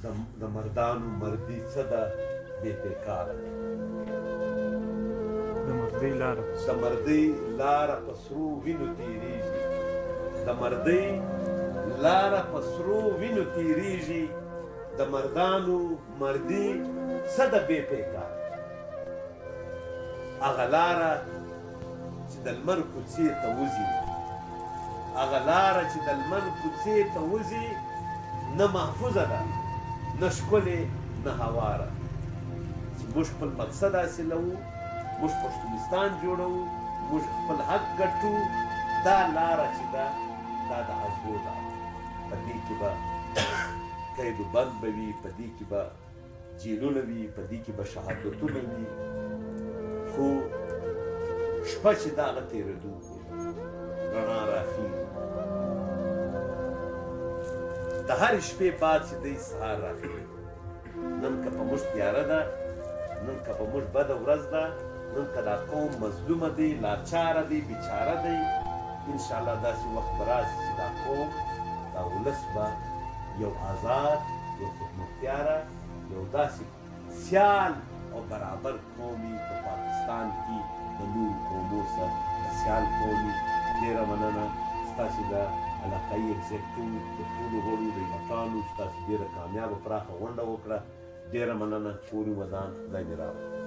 د مردانو مردي څه ده بې پیکاره د مردۍ لاره په سرو وینو تېرېږي د مردۍ لاره په سرو وینو تېرېږي د مردانو مردي څه ده بې پیکاره هغه لاره چې د لمر کوڅې ته وځي نه محفوظه ده نه ښکلې نه هواره چې موږ خپل مقصد حاصلوو موږ پښتونستان جوړوو موږ خپل حق ګټو دا لاره چې ده دا د حزبو لاره په دې کې به قید و بند به وي په دې کې به جیلونه وي په دې کې به شهادتونه وي خو شپه چې د هغه تېرېدونکو رڼا راخېږي د هرې شپې بعد چې دی سهار راخېږي نن که په موږ تیاره ده نن که په موږ بده ورځ ده نن که دا قوم مظلومه دی لاچاره دی بیچاره دی انشاءالله داسې وخت به راشي چې دا قوم دا ولس به یو آزاد یو خودمختیاره یو داسې سیال او برابر قومي په پاکستان کې د نورو قومو سره د سیال قومي ډېره مننه ستاسې د علاقایي اګزیکټیو د ټولو غړو د مټانو ستاسې ډېره کامیابه پراخه غونډه وکړه ډېره مننه کور ودان خدای دې راوړي